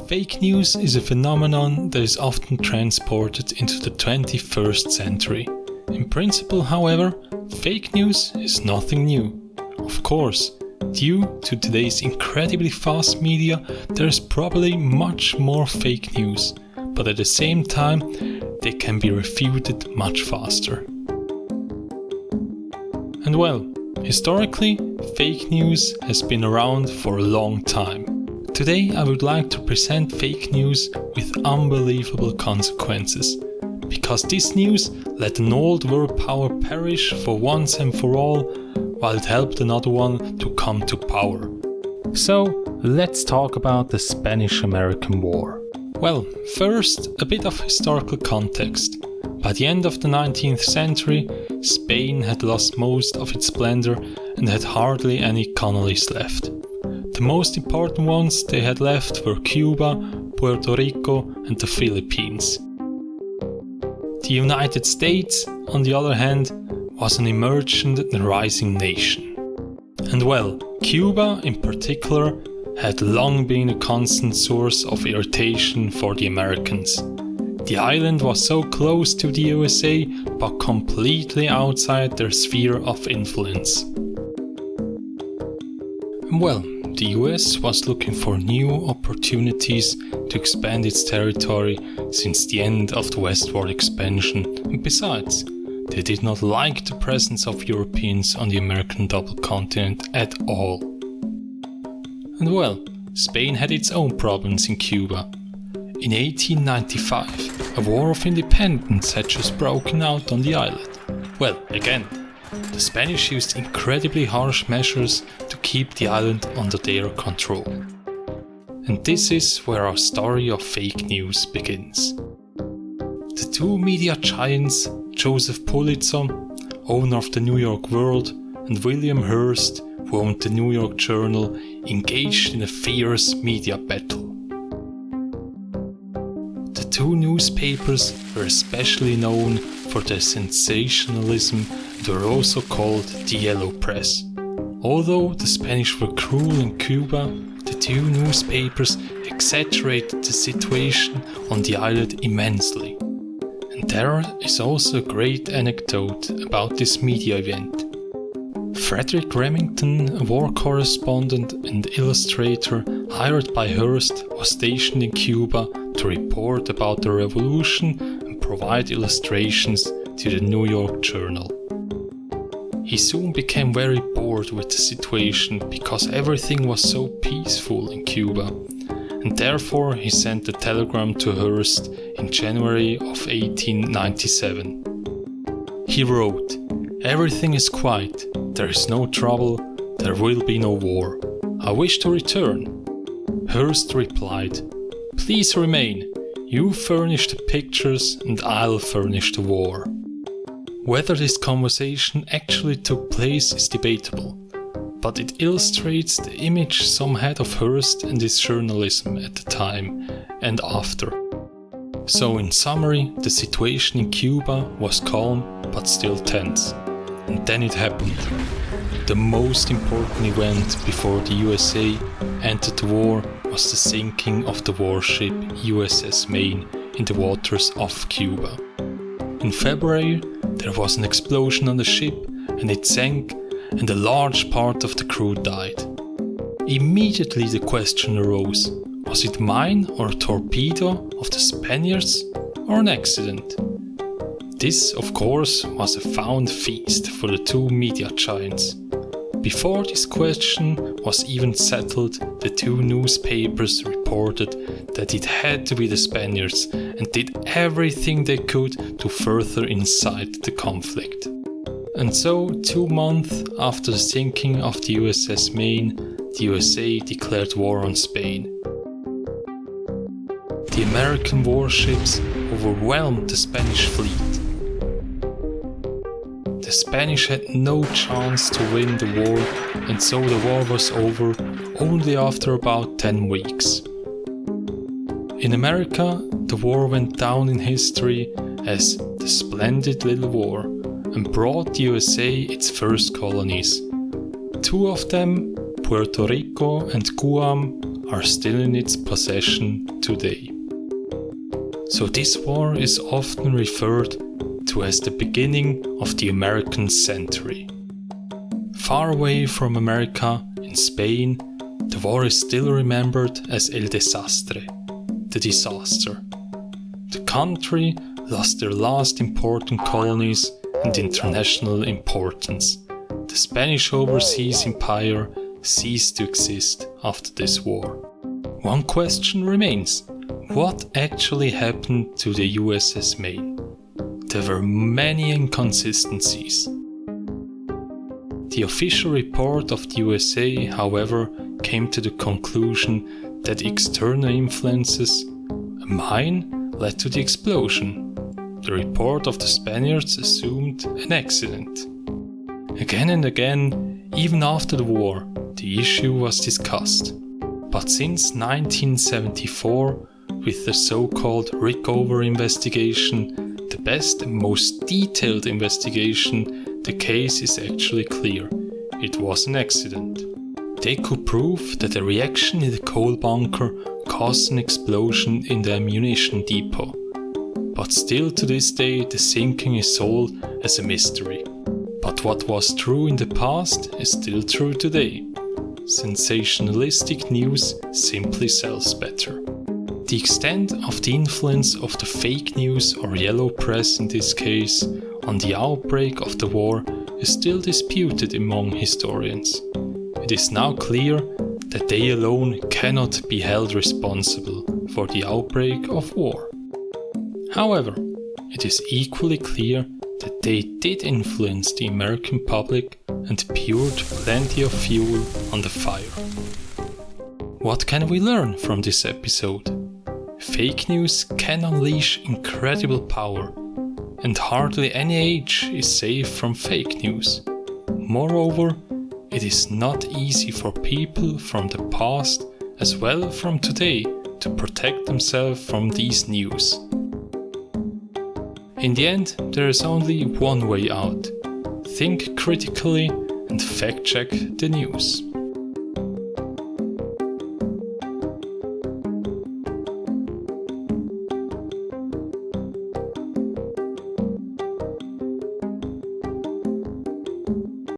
Fake news is a phenomenon that is often transported into the 21st century. In principle, however, fake news is nothing new. Of course, due to today's incredibly fast media, there is probably much more fake news, but at the same time, they can be refuted much faster. And well, historically, fake news has been around for a long time. Today I would like to present fake news with unbelievable consequences, because this news let an old world power perish for once and for all, while it helped another one to come to power. So, let's talk about the Spanish-American War. Well, first, a bit of historical context. By the end of the 19th century, Spain had lost most of its splendor and had hardly any colonies left. The most important ones they had left were Cuba, Puerto Rico and the Philippines. The United States, on the other hand, was an emergent and rising nation. And well, Cuba in particular had long been a constant source of irritation for the Americans. The island was so close to the USA, but completely outside their sphere of influence. Well, the US was looking for new opportunities to expand its territory since the end of the westward expansion, and besides, they did not like the presence of Europeans on the American double continent at all. And well, Spain had its own problems in Cuba. In 1895, a war of independence had just broken out on the island. Well, again, the Spanish used incredibly harsh measures to keep the island under their control. And this is where our story of fake news begins. The two media giants, Joseph Pulitzer, owner of the New York World, and William Hearst, who owned the New York Journal, engaged in a fierce media battle. The two newspapers were especially known for their sensationalism and were also called the Yellow Press. Although the Spanish were cruel in Cuba, the two newspapers exaggerated the situation on the island immensely. And there is also a great anecdote about this media event. Frederick Remington, a war correspondent and illustrator hired by Hearst, was stationed in Cuba to report about the revolution and provide illustrations to the New York Journal. He soon became very bored with the situation because everything was so peaceful in Cuba, and therefore he sent a telegram to Hearst in January of 1897. He wrote, "Everything is quiet, there is no trouble, there will be no war. I wish to return." Hearst replied, "Please remain, you furnish the pictures and I'll furnish the war." Whether this conversation actually took place is debatable, but it illustrates the image some had of Hearst and his journalism at the time and after. So in summary, the situation in Cuba was calm but still tense. And then it happened. The most important event before the USA entered the war was the sinking of the warship USS Maine in the waters off Cuba. In February, there was an explosion on the ship and it sank, and a large part of the crew died. Immediately the question arose, was it mine or a torpedo of the Spaniards or an accident? This, of course, was a found feast for the two media giants. Before this question was even settled, the two newspapers reported that it had to be the Spaniards and did everything they could to further incite the conflict. And so, 2 months after the sinking of the USS Maine, the USA declared war on Spain. The American warships overwhelmed the Spanish fleet. The Spanish had no chance to win the war, and so the war was over only after about 10 weeks. In America, the war went down in history as the Splendid Little War and brought the USA its first colonies. 2 of them, Puerto Rico and Guam, are still in its possession today. So this war is often referred to as the beginning of the American century. Far away from America, in Spain, the war is still remembered as El Desastre, the disaster. The country lost their last important colonies and international importance. The Spanish overseas empire ceased to exist after this war. One question remains: what actually happened to the USS Maine? There were many inconsistencies. The official report of the USA, however, came to the conclusion that external influences, a mine, led to the explosion. The report of the Spaniards assumed an accident. Again and again, even after the war, the issue was discussed. But since 1974, with the so-called Rickover investigation, the best and most detailed investigation, the case is actually clear. It was an accident. They could prove that a reaction in the coal bunker caused an explosion in the ammunition depot. But still to this day, the sinking is sold as a mystery. But what was true in the past is still true today. Sensationalistic news simply sells better. The extent of the influence of the fake news or yellow press in this case on the outbreak of the war is still disputed among historians. It is now clear that they alone cannot be held responsible for the outbreak of war. However, it is equally clear that they did influence the American public and poured plenty of fuel on the fire. What can we learn from this episode? Fake news can unleash incredible power, and hardly any age is safe from fake news. Moreover, it is not easy for people from the past as well from today to protect themselves from these news. In the end, there is only one way out. Think critically and fact-check the news.